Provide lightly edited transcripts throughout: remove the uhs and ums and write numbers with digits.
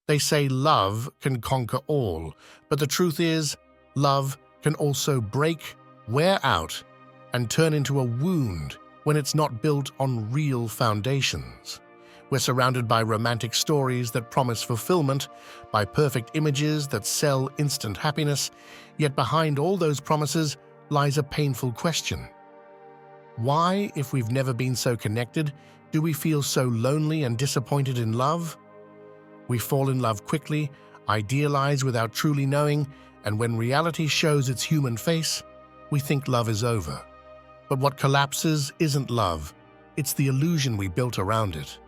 They say love can conquer all, but the truth is, love can also break, wear out, and turn into a wound when it's not built on real foundations. We're surrounded by romantic stories that promise fulfillment, by perfect images that sell instant happiness, yet behind all those promises lies a painful question. Why, if we've never been so connected, do we feel so lonely and disappointed in love? We fall in love quickly, idealize without truly knowing, and when reality shows its human face, we think love is over. But what collapses isn't love, it's the illusion we built around it.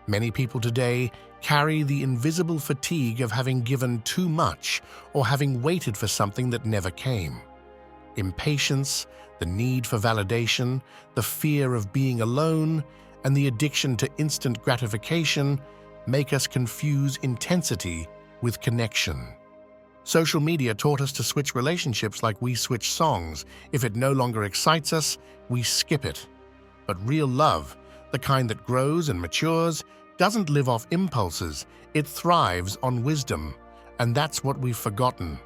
Many people today carry the invisible fatigue of having given too much or having waited for something that never came. Impatience, the need for validation, the fear of being alone, and the addiction to instant gratification make us confuse intensity with connection. Social media taught us to switch relationships like we switch songs. If it no longer excites us, we skip it. But real love, the kind that grows and matures, doesn't live off impulses. It thrives on wisdom, and that's what we've forgotten.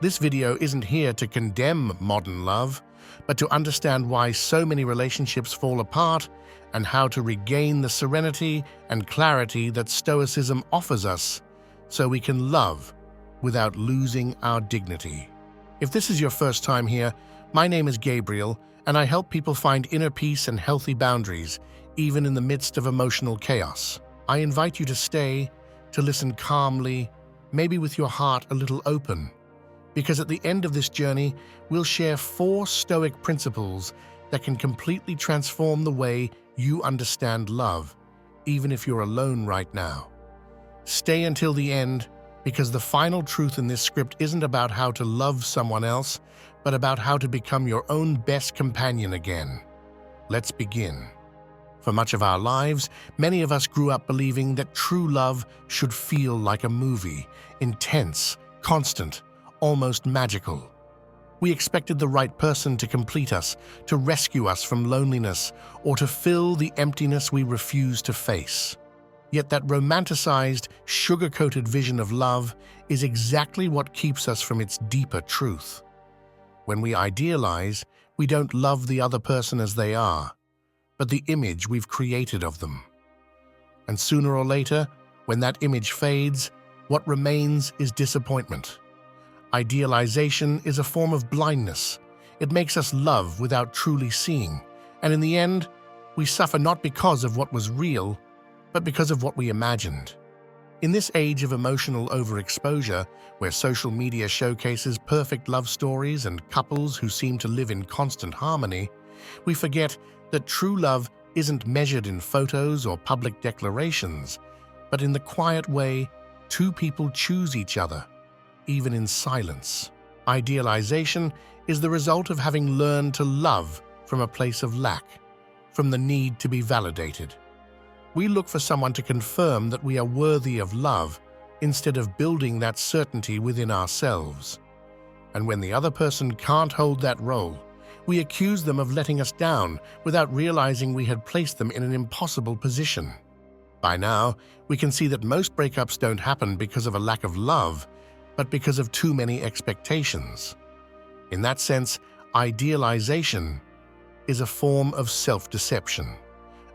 This video isn't here to condemn modern love, but to understand why so many relationships fall apart and how to regain the serenity and clarity that Stoicism offers us so we can love without losing our dignity. If this is your first time here, my name is Gabriel, and I help people find inner peace and healthy boundaries, even in the midst of emotional chaos. I invite you to stay, to listen calmly, maybe with your heart a little open, because at the end of this journey, we'll share 4 Stoic principles that can completely transform the way you understand love, even if you're alone right now. Stay until the end, because the final truth in this script isn't about how to love someone else, but about how to become your own best companion again. Let's begin. For much of our lives, many of us grew up believing that true love should feel like a movie, intense, constant, almost magical. We expected the right person to complete us, to rescue us from loneliness, or to fill the emptiness we refuse to face. Yet that romanticized, sugar-coated vision of love is exactly what keeps us from its deeper truth. When we idealize, we don't love the other person as they are, but the image we've created of them. And sooner or later, when that image fades, what remains is disappointment. Idealization is a form of blindness. It makes us love without truly seeing, and in the end, we suffer not because of what was real, but because of what we imagined. In this age of emotional overexposure, where social media showcases perfect love stories and couples who seem to live in constant harmony, we forget that true love isn't measured in photos or public declarations, but in the quiet way 2 people choose each other, even in silence. Idealization is the result of having learned to love from a place of lack, from the need to be validated. We look for someone to confirm that we are worthy of love instead of building that certainty within ourselves. And when the other person can't hold that role, we accuse them of letting us down without realizing we had placed them in an impossible position. By now, we can see that most breakups don't happen because of a lack of love, but because of too many expectations. In that sense, idealization is a form of self-deception,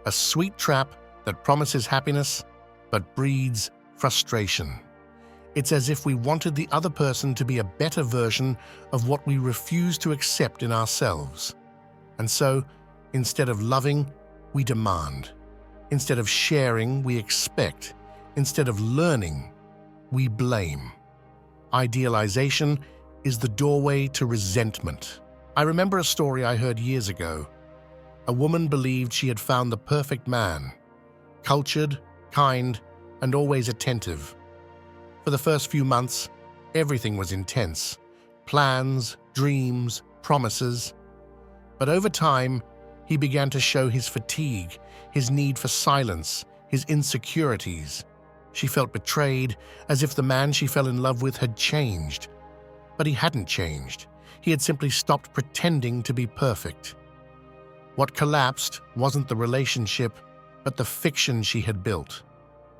a sweet trap that promises happiness but breeds frustration. It's as if we wanted the other person to be a better version of what we refuse to accept in ourselves. And so, instead of loving, we demand. Instead of sharing, we expect. Instead of learning, we blame. Idealization is the doorway to resentment. I remember a story I heard years ago. A woman believed she had found the perfect man, cultured, kind, and always attentive. For the first few months, everything was intense. Plans, dreams, promises. But over time, he began to show his fatigue, his need for silence, his insecurities. She felt betrayed, as if the man she fell in love with had changed. But he hadn't changed. He had simply stopped pretending to be perfect. What collapsed wasn't the relationship, but the fiction she had built.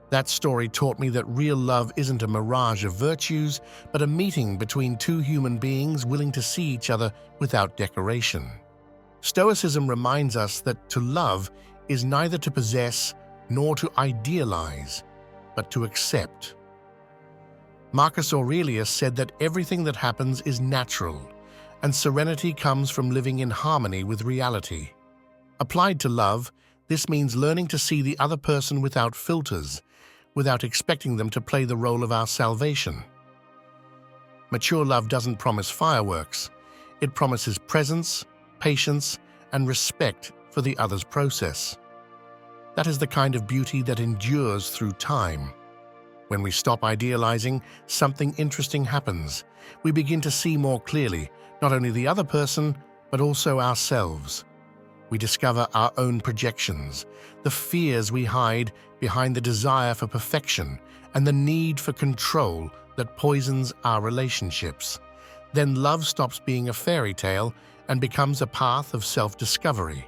That story taught me that real love isn't a mirage of virtues, but a meeting between two human beings willing to see each other without decoration. Stoicism reminds us that to love is neither to possess nor to idealize, but to accept. Marcus Aurelius said that everything that happens is natural, and serenity comes from living in harmony with reality. Applied to love, this means learning to see the other person without filters, without expecting them to play the role of our salvation. Mature love doesn't promise fireworks. It promises presence, patience, and respect for the other's process. That is the kind of beauty that endures through time. When we stop idealizing, something interesting happens. We begin to see more clearly, not only the other person, but also ourselves. We discover our own projections, the fears we hide behind the desire for perfection, and the need for control that poisons our relationships. Then love stops being a fairy tale and becomes a path of self-discovery.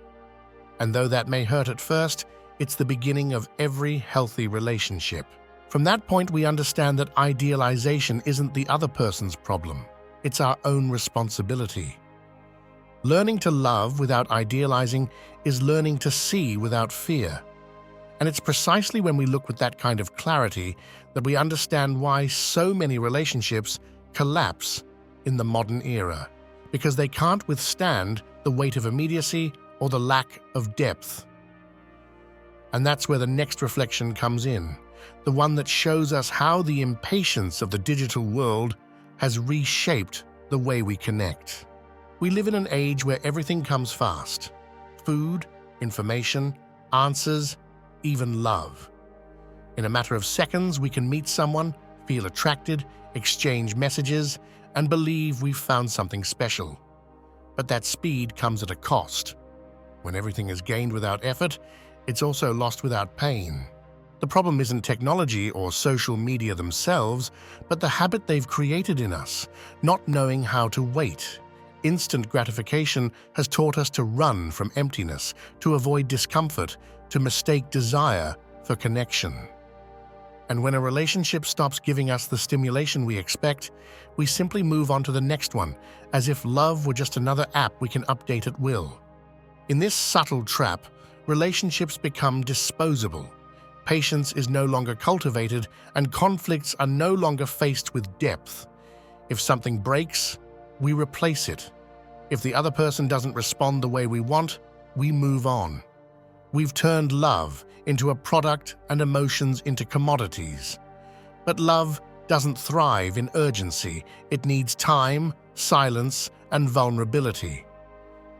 And though that may hurt at first, it's the beginning of every healthy relationship. From that point, we understand that idealization isn't the other person's problem. It's our own responsibility. Learning to love without idealizing is learning to see without fear. And it's precisely when we look with that kind of clarity that we understand why so many relationships collapse in the modern era, because they can't withstand the weight of immediacy or the lack of depth. And that's where the next reflection comes in, the one that shows us how the impatience of the digital world has reshaped the way we connect. We live in an age where everything comes fast: food, information, answers, even love. In a matter of seconds, we can meet someone, feel attracted, exchange messages, and believe we've found something special. But that speed comes at a cost. When everything is gained without effort, it's also lost without pain. The problem isn't technology or social media themselves, but the habit they've created in us, not knowing how to wait. Instant gratification has taught us to run from emptiness, to avoid discomfort, to mistake desire for connection. And when a relationship stops giving us the stimulation we expect, we simply move on to the next one, as if love were just another app we can update at will. In this subtle trap, relationships become disposable. Patience is no longer cultivated, and conflicts are no longer faced with depth. If something breaks, we replace it. If the other person doesn't respond the way we want, we move on. We've turned love into a product and emotions into commodities. But love doesn't thrive in urgency. It needs time, silence, and vulnerability.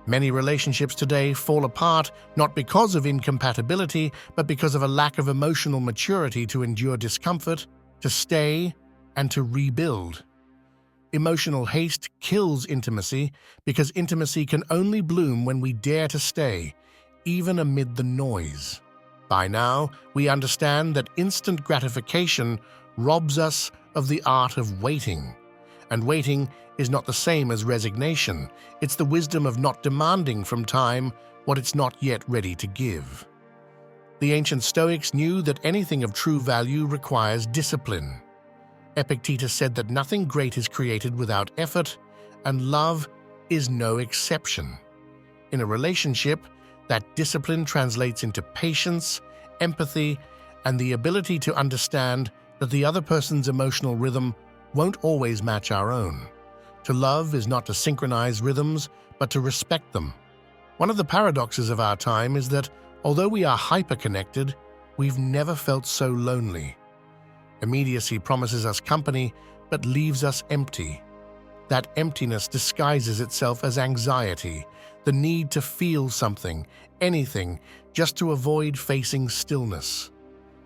Many relationships today fall apart not because of incompatibility, but because of a lack of emotional maturity to endure discomfort, to stay, and to rebuild. Emotional haste kills intimacy because intimacy can only bloom when we dare to stay, even amid the noise. By now, we understand that instant gratification robs us of the art of waiting. And waiting is not the same as resignation. It's the wisdom of not demanding from time what it's not yet ready to give. The ancient Stoics knew that anything of true value requires discipline. Epictetus said that nothing great is created without effort, and love is no exception. In a relationship, that discipline translates into patience, empathy, and the ability to understand that the other person's emotional rhythm won't always match our own. To love is not to synchronize rhythms, but to respect them. One of the paradoxes of our time is that, although we are hyper-connected, we've never felt so lonely. Immediacy promises us company, but leaves us empty. That emptiness disguises itself as anxiety, the need to feel something, anything, just to avoid facing stillness.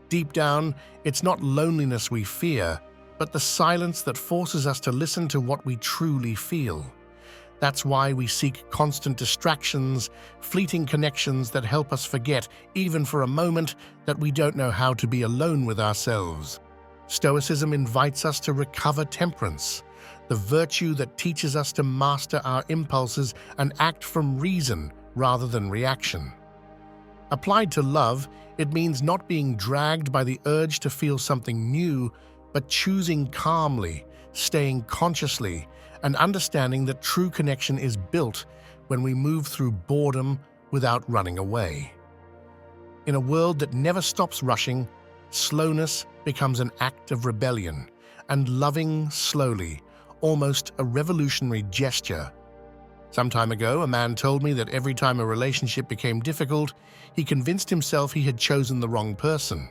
Deep down, it's not loneliness we fear, but the silence that forces us to listen to what we truly feel. That's why we seek constant distractions, fleeting connections that help us forget, even for a moment, that we don't know how to be alone with ourselves. Stoicism invites us to recover temperance, the virtue that teaches us to master our impulses and act from reason rather than reaction. Applied to love, it means not being dragged by the urge to feel something new, but choosing calmly, staying consciously, and understanding that true connection is built when we move through boredom without running away. In a world that never stops rushing, slowness becomes an act of rebellion, and loving slowly, almost a revolutionary gesture. Some time ago, a man told me that every time a relationship became difficult, he convinced himself he had chosen the wrong person.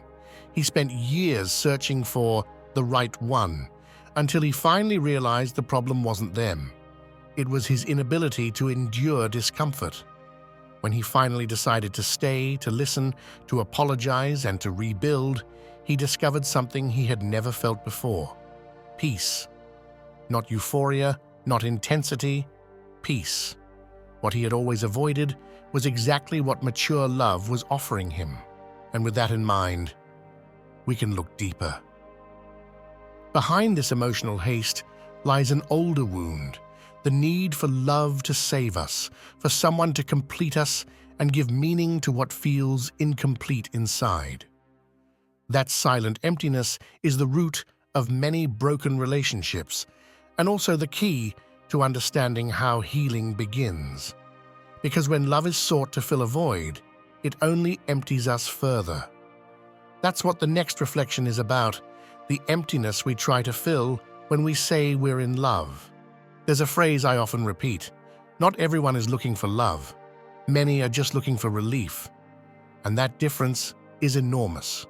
He spent years searching for the right one, until he finally realized the problem wasn't them. It was his inability to endure discomfort. When he finally decided to stay, to listen, to apologize, and to rebuild, he discovered something he had never felt before. Peace. Not euphoria, not intensity, peace. What he had always avoided was exactly what mature love was offering him. And with that in mind, we can look deeper. Behind this emotional haste lies an older wound, the need for love to save us, for someone to complete us and give meaning to what feels incomplete inside. That silent emptiness is the root of many broken relationships, and also the key to understanding how healing begins. Because when love is sought to fill a void, it only empties us further. That's what the next reflection is about, the emptiness we try to fill when we say we're in love. There's a phrase I often repeat: not everyone is looking for love. Many are just looking for relief. And that difference is enormous.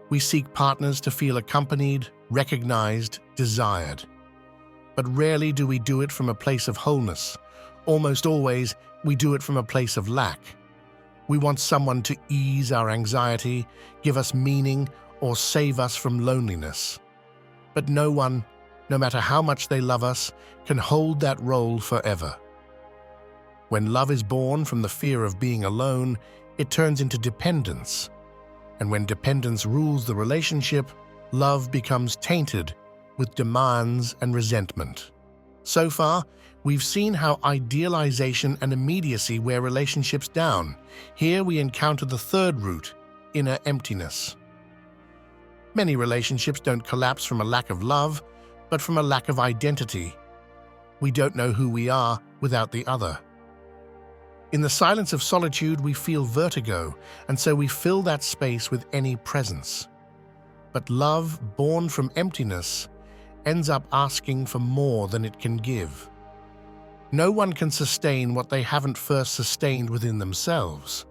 We seek partners to feel accompanied, recognized, desired. But rarely do we do it from a place of wholeness. Almost always, we do it from a place of lack. We want someone to ease our anxiety, give us meaning, or save us from loneliness. But no one, no matter how much they love us, can hold that role forever. When love is born from the fear of being alone, it turns into dependence. And when dependence rules the relationship, love becomes tainted with demands and resentment. So far, we've seen how idealization and immediacy wear relationships down. Here we encounter the third root, inner emptiness. Many relationships don't collapse from a lack of love, but from a lack of identity. We don't know who we are without the other. In the silence of solitude, we feel vertigo, and so we fill that space with any presence. But love, born from emptiness, ends up asking for more than it can give. No one can sustain what they haven't first sustained within themselves.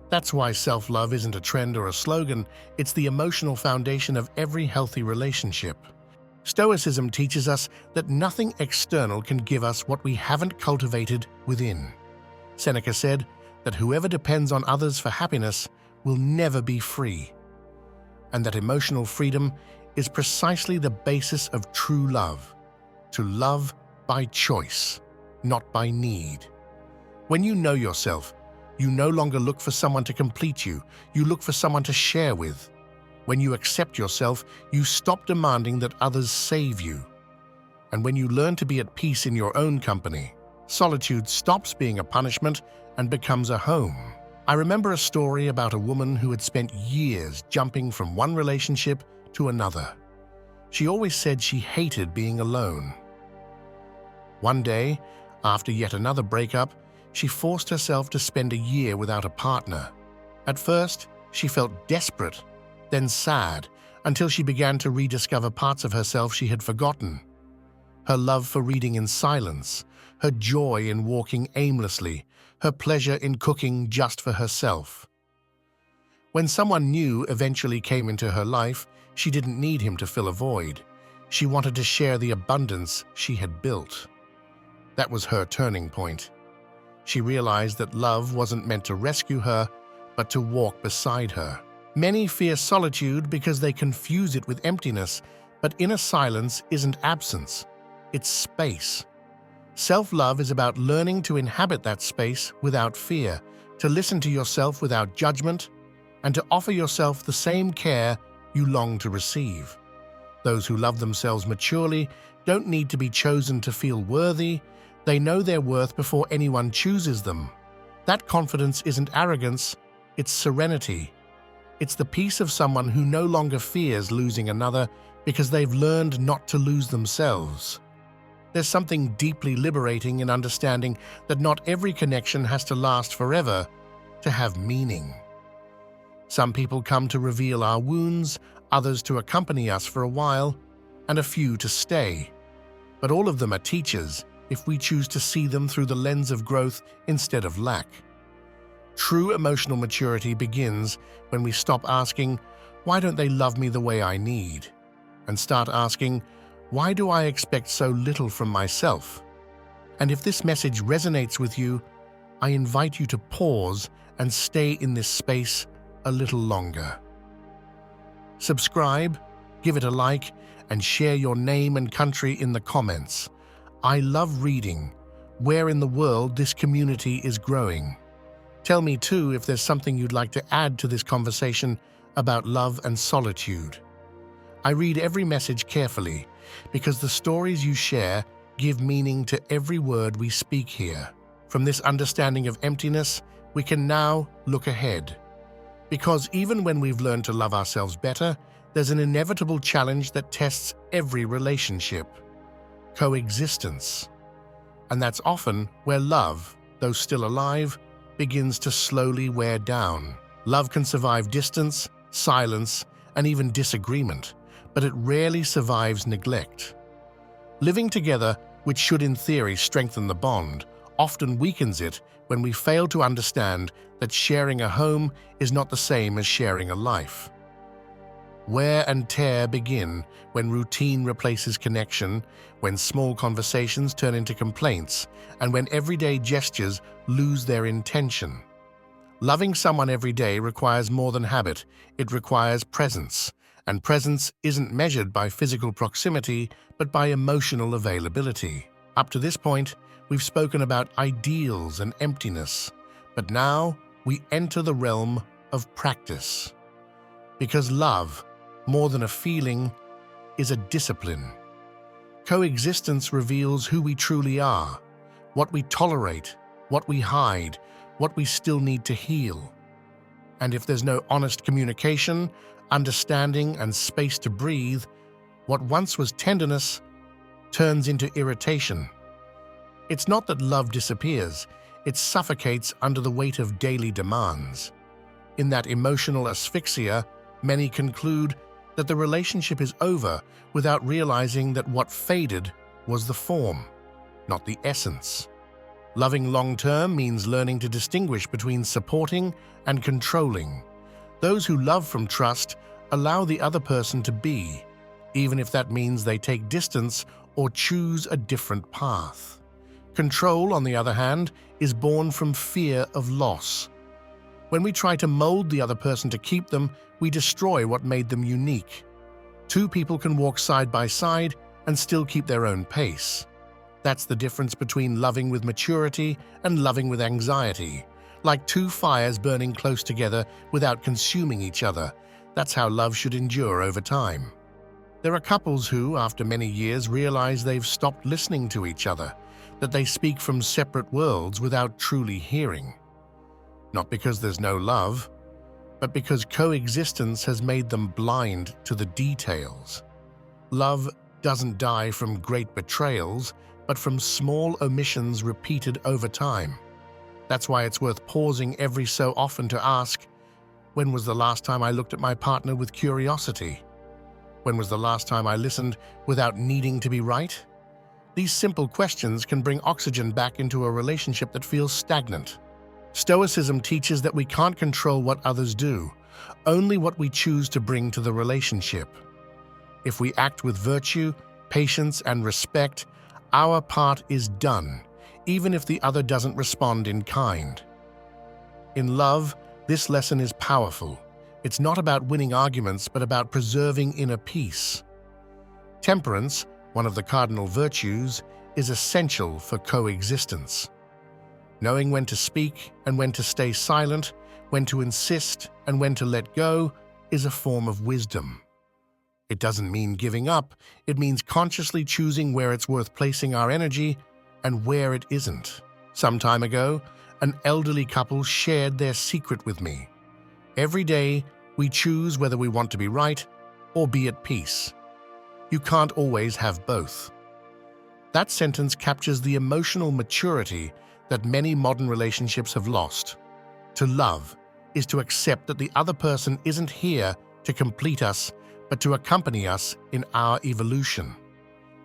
That's why self-love isn't a trend or a slogan, it's the emotional foundation of every healthy relationship. Stoicism teaches us that nothing external can give us what we haven't cultivated within. Seneca said that whoever depends on others for happiness will never be free, and that emotional freedom is precisely the basis of true love, to love by choice, not by need. When you know yourself, you no longer look for someone to complete you, you look for someone to share with. When you accept yourself, you stop demanding that others save you. And when you learn to be at peace in your own company, solitude stops being a punishment and becomes a home. I remember a story about a woman who had spent years jumping from one relationship to another. She always said she hated being alone. One day, after yet another breakup, she forced herself to spend a year without a partner. At first, she felt desperate, then sad, until she began to rediscover parts of herself she had forgotten. Her love for reading in silence, her joy in walking aimlessly, her pleasure in cooking just for herself. When someone new eventually came into her life, she didn't need him to fill a void. She wanted to share the abundance she had built. That was her turning point. She realized that love wasn't meant to rescue her, but to walk beside her. Many fear solitude because they confuse it with emptiness, but inner silence isn't absence, it's space. Self-love is about learning to inhabit that space without fear, to listen to yourself without judgment, and to offer yourself the same care you long to receive. Those who love themselves maturely don't need to be chosen to feel worthy. They know their worth before anyone chooses them. That confidence isn't arrogance, It's serenity. It's the peace of someone who no longer fears losing another because they've learned not to lose themselves. There's something deeply liberating in understanding that not every connection has to last forever to have meaning. Some people come to reveal our wounds, others to accompany us for a while, and a few to stay. But all of them are teachers if we choose to see them through the lens of growth instead of lack. True emotional maturity begins when we stop asking, "Why don't they love me the way I need?" and start asking, "Why do I expect so little from myself?" And if this message resonates with you, I invite you to pause and stay in this space a little longer. Subscribe, give it a like, and share your name and country in the comments. I love reading where in the world this community is growing. Tell me too if there's something you'd like to add to this conversation about love and solitude. I read every message carefully because the stories you share give meaning to every word we speak here. From this understanding of emptiness, we can now look ahead. Because even when we've learned to love ourselves better, there's an inevitable challenge that tests every relationship: coexistence. And that's often where love, though still alive, begins to slowly wear down. Love can survive distance, silence, and even disagreement, but it rarely survives neglect. Living together, which should in theory strengthen the bond, often weakens it when we fail to understand that sharing a home is not the same as sharing a life. Wear and tear begin when routine replaces connection, when small conversations turn into complaints, and when everyday gestures lose their intention. Loving someone every day requires more than habit, it requires presence. And presence isn't measured by physical proximity, but by emotional availability. Up to this point, we've spoken about ideals and emptiness, but now we enter the realm of practice. Because love, more than a feeling, is a discipline. Coexistence reveals who we truly are, what we tolerate, what we hide, what we still need to heal. And if there's no honest communication, understanding, and space to breathe, what once was tenderness turns into irritation. It's not that love disappears, it suffocates under the weight of daily demands. In that emotional asphyxia, many conclude that the relationship is over without realizing that what faded was the form, not the essence. Loving long-term means learning to distinguish between supporting and controlling. Those who love from trust allow the other person to be, even if that means they take distance or choose a different path. Control, on the other hand, is born from fear of loss. When we try to mold the other person to keep them, we destroy what made them unique. Two people can walk side by side and still keep their own pace. That's the difference between loving with maturity and loving with anxiety. Like two fires burning close together without consuming each other. That's how love should endure over time. There are couples who, after many years, realize they've stopped listening to each other, that they speak from separate worlds without truly hearing. Not because there's no love, but because coexistence has made them blind to the details. Love doesn't die from great betrayals, but from small omissions repeated over time. That's why it's worth pausing every so often to ask, when was the last time I looked at my partner with curiosity? When was the last time I listened without needing to be right? These simple questions can bring oxygen back into a relationship that feels stagnant. Stoicism teaches that we can't control what others do, only what we choose to bring to the relationship. If we act with virtue, patience, and respect, our part is done, even if the other doesn't respond in kind. In love, this lesson is powerful. It's not about winning arguments, but about preserving inner peace. Temperance, one of the cardinal virtues, is essential for coexistence. Knowing when to speak and when to stay silent, when to insist and when to let go, is a form of wisdom. It doesn't mean giving up, it means consciously choosing where it's worth placing our energy and where it isn't. Some time ago, an elderly couple shared their secret with me. Every day, we choose whether we want to be right or be at peace. You can't always have both. That sentence captures the emotional maturity that many modern relationships have lost. To love is to accept that the other person isn't here to complete us, but to accompany us in our evolution.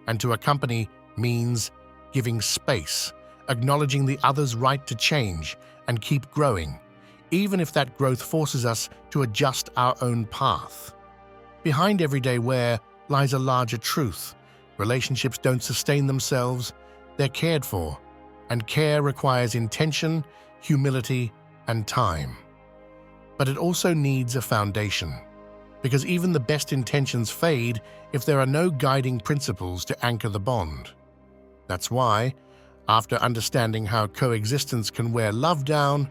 And to accompany means giving space, acknowledging the other's right to change and keep growing, even if that growth forces us to adjust our own path. Behind everyday wear lies a larger truth. Relationships don't sustain themselves, they're cared for, and care requires intention, humility, and time. But it also needs a foundation, because even the best intentions fade if there are no guiding principles to anchor the bond. That's why, after understanding how coexistence can wear love down,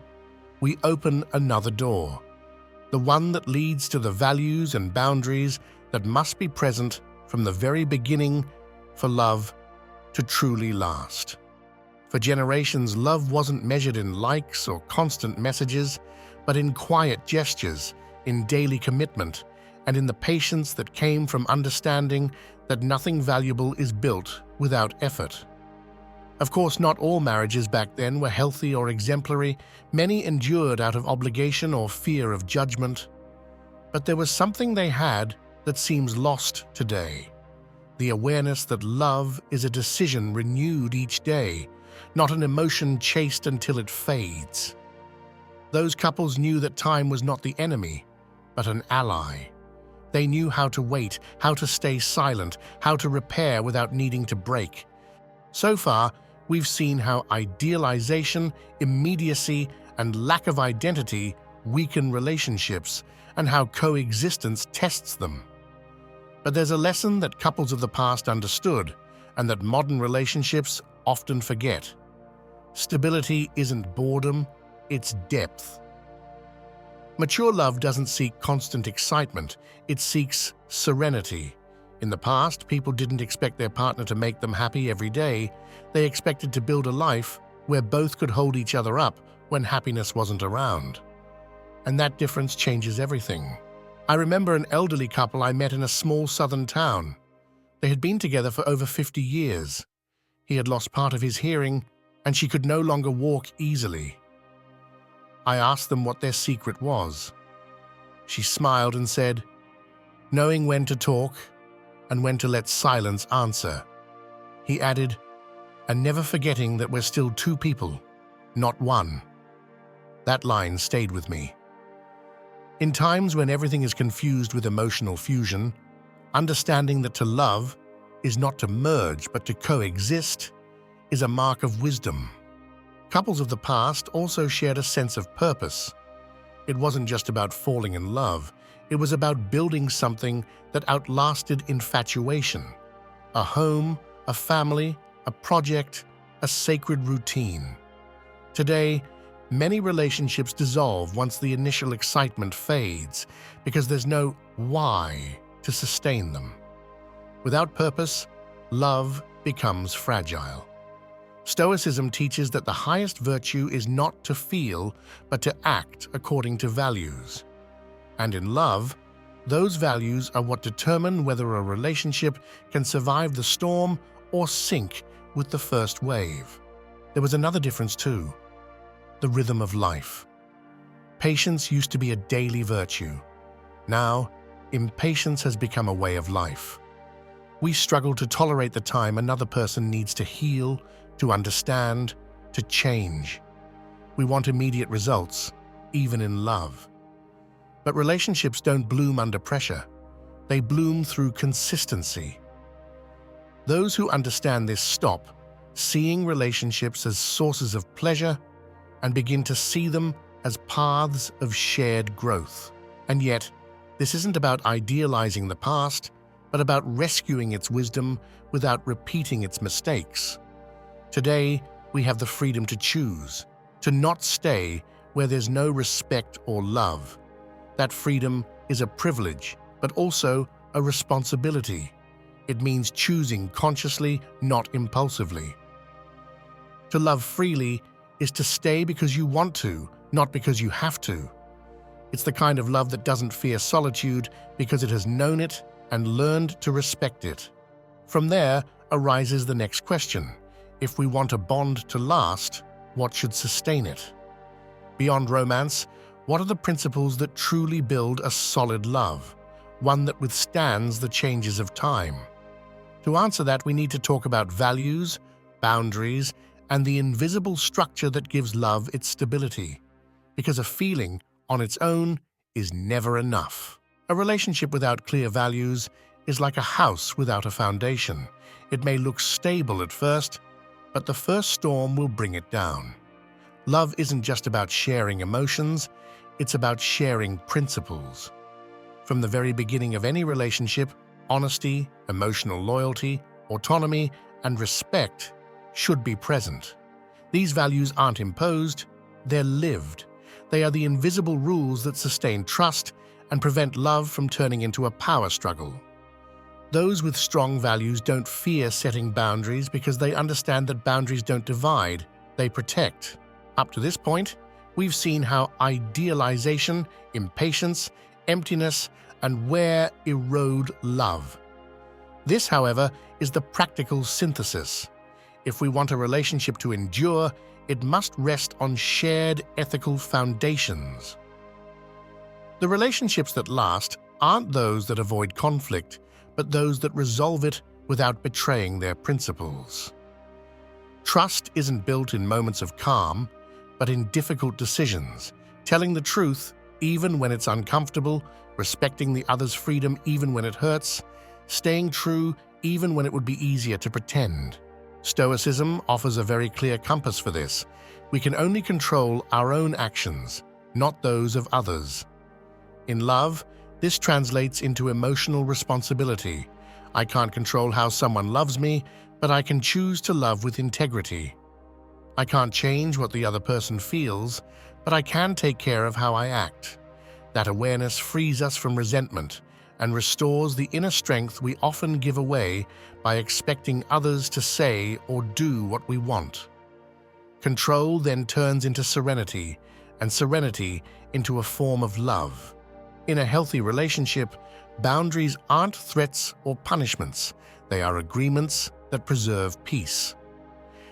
we open another door, the one that leads to the values and boundaries that must be present from the very beginning for love to truly last. For generations, love wasn't measured in likes or constant messages, but in quiet gestures, in daily commitment, and in the patience that came from understanding that nothing valuable is built without effort. Of course, not all marriages back then were healthy or exemplary. Many endured out of obligation or fear of judgment. But there was something they had that seems lost today. The awareness that love is a decision renewed each day, not an emotion chased until it fades. Those couples knew that time was not the enemy, but an ally. They knew how to wait, how to stay silent, how to repair without needing to break. So far, we've seen how idealization, immediacy, and lack of identity weaken relationships, and how coexistence tests them. But there's a lesson that couples of the past understood, and that modern relationships often forget. Stability isn't boredom, it's depth. Mature love doesn't seek constant excitement, it seeks serenity. In the past, people didn't expect their partner to make them happy every day. They expected to build a life where both could hold each other up when happiness wasn't around. And that difference changes everything. I remember an elderly couple I met in a small southern town. They had been together for over 50 years. He had lost part of his hearing, and she could no longer walk easily. I asked them what their secret was. She smiled and said, "Knowing when to talk and when to let silence answer." He added, "And never forgetting that we're still two people, not one." That line stayed with me. In times when everything is confused with emotional fusion, understanding that to love is not to merge but to coexist is a mark of wisdom. Couples of the past also shared a sense of purpose. It wasn't just about falling in love, it was about building something that outlasted infatuation. A home, a family, a project, a sacred routine. Today, many relationships dissolve once the initial excitement fades because there's no why to sustain them. Without purpose, love becomes fragile. Stoicism teaches that the highest virtue is not to feel, but to act according to values. And in love, those values are what determine whether a relationship can survive the storm or sink with the first wave. There was another difference too: the rhythm of life. Patience used to be a daily virtue. Now, impatience has become a way of life. We struggle to tolerate the time another person needs to heal, to understand, to change. We want immediate results, even in love. But relationships don't bloom under pressure. They bloom through consistency. Those who understand this stop seeing relationships as sources of pleasure and begin to see them as paths of shared growth. And yet, this isn't about idealizing the past, but about rescuing its wisdom without repeating its mistakes. Today, we have the freedom to choose, to not stay where there's no respect or love. That freedom is a privilege, but also a responsibility. It means choosing consciously, not impulsively. To love freely is to stay because you want to, not because you have to. It's the kind of love that doesn't fear solitude because it has known it and learned to respect it. From there arises the next question. If we want a bond to last, what should sustain it? Beyond romance, what are the principles that truly build a solid love, one that withstands the changes of time? To answer that, we need to talk about values, boundaries, and the invisible structure that gives love its stability. Because a feeling, on its own, is never enough. A relationship without clear values is like a house without a foundation. It may look stable at first, but the first storm will bring it down. Love isn't just about sharing emotions, it's about sharing principles. From the very beginning of any relationship, honesty, emotional loyalty, autonomy, and respect should be present. These values aren't imposed, they're lived. They are the invisible rules that sustain trust and prevent love from turning into a power struggle. Those with strong values don't fear setting boundaries because they understand that boundaries don't divide, they protect. Up to this point, we've seen how idealization, impatience, emptiness, and wear erode love. This, however, is the practical synthesis. If we want a relationship to endure, it must rest on shared ethical foundations. The relationships that last aren't those that avoid conflict, but those that resolve it without betraying their principles. Trust isn't built in moments of calm, but in difficult decisions, telling the truth even when it's uncomfortable, respecting the other's freedom even when it hurts, staying true even when it would be easier to pretend. Stoicism offers a very clear compass for this. We can only control our own actions, not those of others. In love, this translates into emotional responsibility. I can't control how someone loves me, but I can choose to love with integrity. I can't change what the other person feels, but I can take care of how I act. That awareness frees us from resentment and restores the inner strength we often give away by expecting others to say or do what we want. Control then turns into serenity, and serenity into a form of love. In a healthy relationship, boundaries aren't threats or punishments. They are agreements that preserve peace.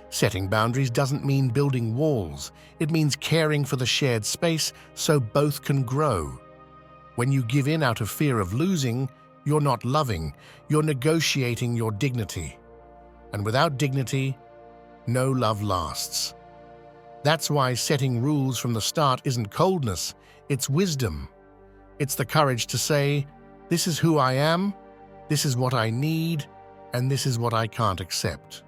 Setting boundaries doesn't mean building walls. It means caring for the shared space so both can grow. When you give in out of fear of losing, you're not loving, you're negotiating your dignity. And without dignity, no love lasts. That's why setting rules from the start isn't coldness, it's wisdom. It's the courage to say, this is who I am, this is what I need, and this is what I can't accept.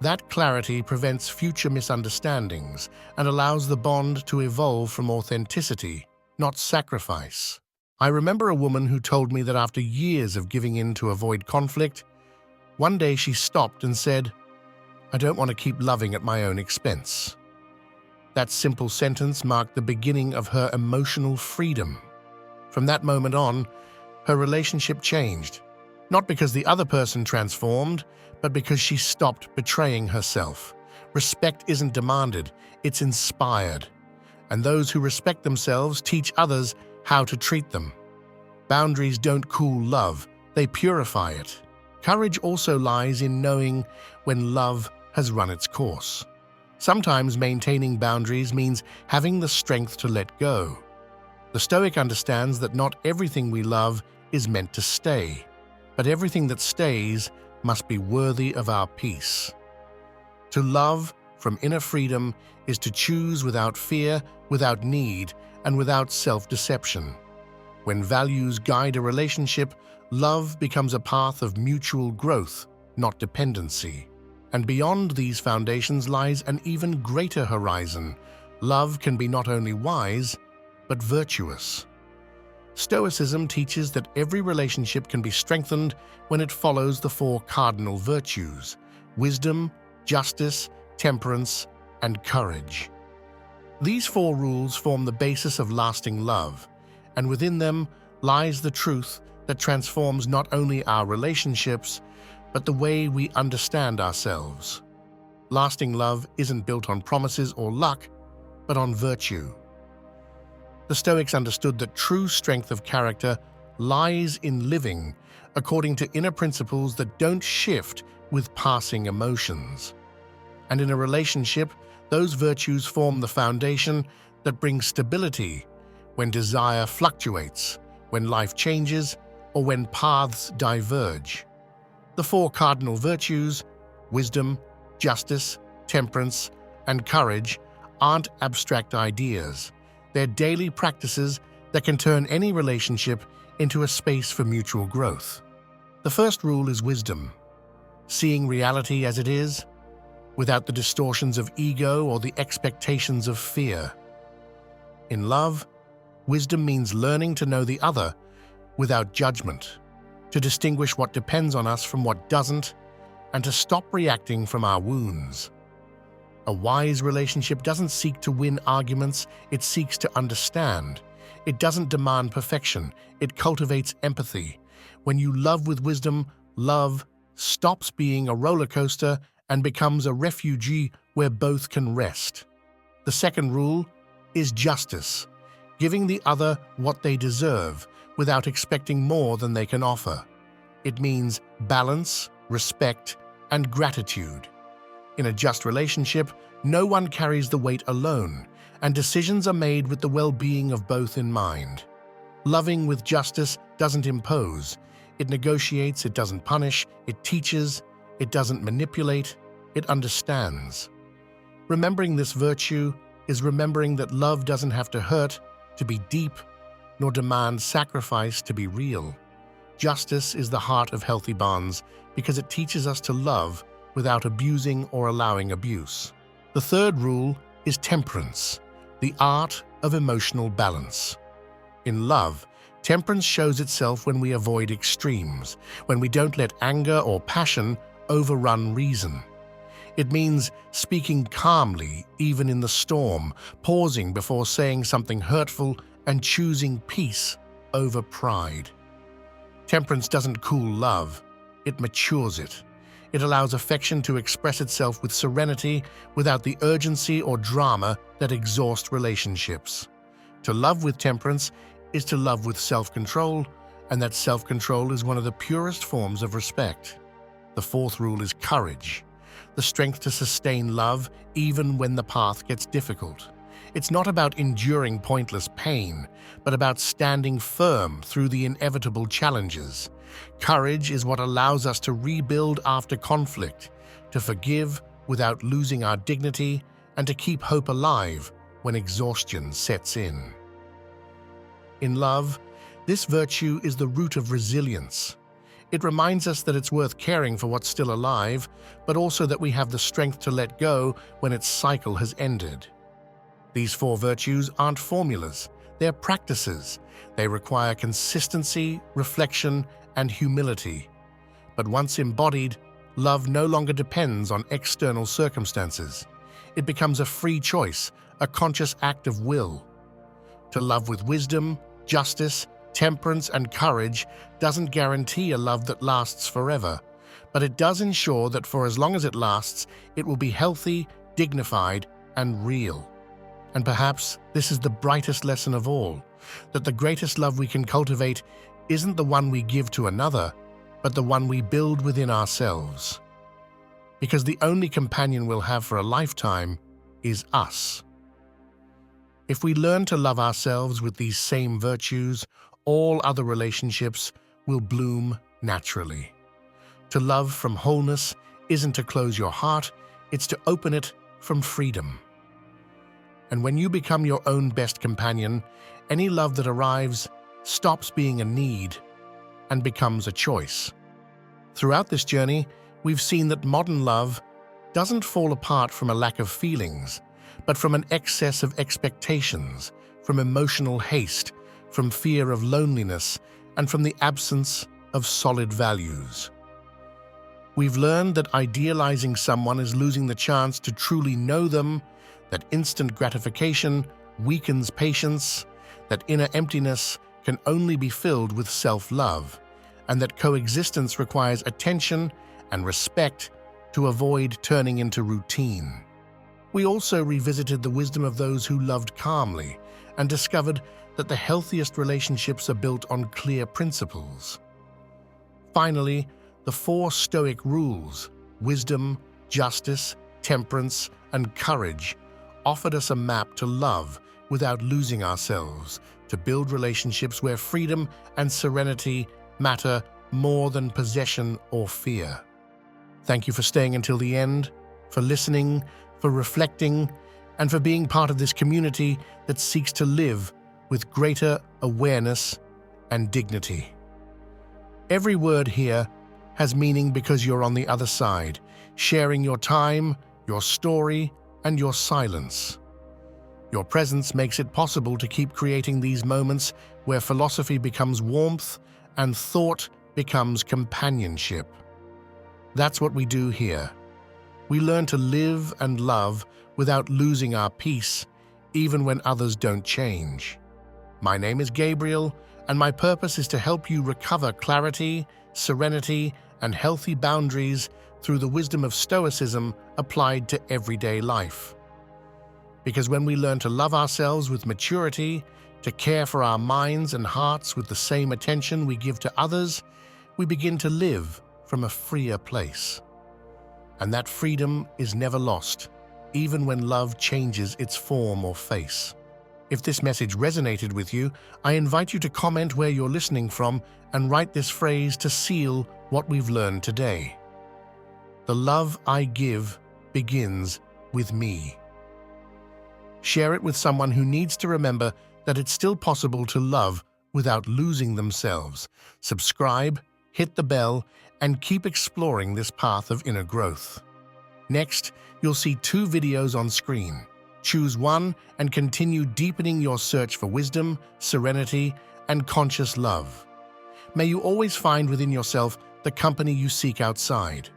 That clarity prevents future misunderstandings and allows the bond to evolve from authenticity, not sacrifice. I remember a woman who told me that after years of giving in to avoid conflict, one day she stopped and said, "I don't want to keep loving at my own expense." That simple sentence marked the beginning of her emotional freedom. From that moment on, her relationship changed, not because the other person transformed, but because she stopped betraying herself. Respect isn't demanded, it's inspired. And those who respect themselves teach others how to treat them. Boundaries don't cool love, they purify it. Courage also lies in knowing when love has run its course. Sometimes maintaining boundaries means having the strength to let go. The Stoic understands that not everything we love is meant to stay, but everything that stays must be worthy of our peace. To love from inner freedom is to choose without fear, without need, and without self-deception. When values guide a relationship, love becomes a path of mutual growth, not dependency. And beyond these foundations lies an even greater horizon. Love can be not only wise, but virtuous. Stoicism teaches that every relationship can be strengthened when it follows the four cardinal virtues: wisdom, justice, temperance, and courage. These four rules form the basis of lasting love, and within them lies the truth that transforms not only our relationships, but the way we understand ourselves. Lasting love isn't built on promises or luck, but on virtue. The Stoics understood that true strength of character lies in living according to inner principles that don't shift with passing emotions. And in a relationship, those virtues form the foundation that brings stability when desire fluctuates, when life changes, or when paths diverge. The four cardinal virtues, wisdom, justice, temperance, and courage, aren't abstract ideas. They're daily practices that can turn any relationship into a space for mutual growth. The first rule is wisdom, seeing reality as it is, without the distortions of ego or the expectations of fear. In love, wisdom means learning to know the other without judgment, to distinguish what depends on us from what doesn't, and to stop reacting from our wounds. A wise relationship doesn't seek to win arguments, it seeks to understand. It doesn't demand perfection, it cultivates empathy. When you love with wisdom, love stops being a roller coaster and becomes a refugee where both can rest. The second rule is justice, giving the other what they deserve without expecting more than they can offer. It means balance, respect, and gratitude. In a just relationship, no one carries the weight alone, and decisions are made with the well-being of both in mind. Loving with justice doesn't impose. It negotiates, it doesn't punish, it teaches, it doesn't manipulate, it understands. Remembering this virtue is remembering that love doesn't have to hurt to be deep, nor demand sacrifice to be real. Justice is the heart of healthy bonds because it teaches us to love without abusing or allowing abuse. The third rule is temperance, the art of emotional balance. In love, temperance shows itself when we avoid extremes, when we don't let anger or passion overrun reason. It means speaking calmly, even in the storm, pausing before saying something hurtful, and choosing peace over pride. Temperance doesn't cool love, it matures it. It allows affection to express itself with serenity without the urgency or drama that exhaust relationships. To love with temperance is to love with self-control, and that self-control is one of the purest forms of respect. The fourth rule is courage, the strength to sustain love even when the path gets difficult. It's not about enduring pointless pain, but about standing firm through the inevitable challenges. Courage is what allows us to rebuild after conflict, to forgive without losing our dignity, and to keep hope alive when exhaustion sets in. In love, this virtue is the root of resilience. It reminds us that it's worth caring for what's still alive, but also that we have the strength to let go when its cycle has ended. These four virtues aren't formulas, they're practices. They require consistency, reflection, and humility. But once embodied, love no longer depends on external circumstances. It becomes a free choice, a conscious act of will. To love with wisdom, justice, temperance, and courage doesn't guarantee a love that lasts forever, but it does ensure that for as long as it lasts, it will be healthy, dignified, and real. And perhaps this is the brightest lesson of all, that the greatest love we can cultivate isn't the one we give to another, but the one we build within ourselves. Because the only companion we'll have for a lifetime is us. If we learn to love ourselves with these same virtues, all other relationships will bloom naturally. To love from wholeness isn't to close your heart, it's to open it from freedom. And when you become your own best companion, any love that arrives stops being a need and becomes a choice. Throughout this journey, we've seen that modern love doesn't fall apart from a lack of feelings, but from an excess of expectations, from emotional haste, from fear of loneliness, and from the absence of solid values. We've learned that idealizing someone is losing the chance to truly know them, that instant gratification weakens patience, that inner emptiness can only be filled with self-love, and that coexistence requires attention and respect to avoid turning into routine. We also revisited the wisdom of those who loved calmly and discovered that the healthiest relationships are built on clear principles. Finally, the 4 Stoic rules, wisdom, justice, temperance, and courage, offered us a map to love without losing ourselves, to build relationships where freedom and serenity matter more than possession or fear. Thank you for staying until the end, for listening, for reflecting, and for being part of this community that seeks to live with greater awareness and dignity. Every word here has meaning because you're on the other side, sharing your time, your story, and your silence. Your presence makes it possible to keep creating these moments where philosophy becomes warmth and thought becomes companionship. That's what we do here. We learn to live and love without losing our peace, even when others don't change. My name is Gabriel, and my purpose is to help you recover clarity, serenity, and healthy boundaries through the wisdom of Stoicism applied to everyday life. Because when we learn to love ourselves with maturity, to care for our minds and hearts with the same attention we give to others, we begin to live from a freer place. And that freedom is never lost, even when love changes its form or face. If this message resonated with you, I invite you to comment where you're listening from and write this phrase to seal what we've learned today. The love I give begins with me. Share it with someone who needs to remember that it's still possible to love without losing themselves. Subscribe, hit the bell, and keep exploring this path of inner growth. Next, you'll see 2 videos on screen. Choose one and continue deepening your search for wisdom, serenity, and conscious love. May you always find within yourself the company you seek outside.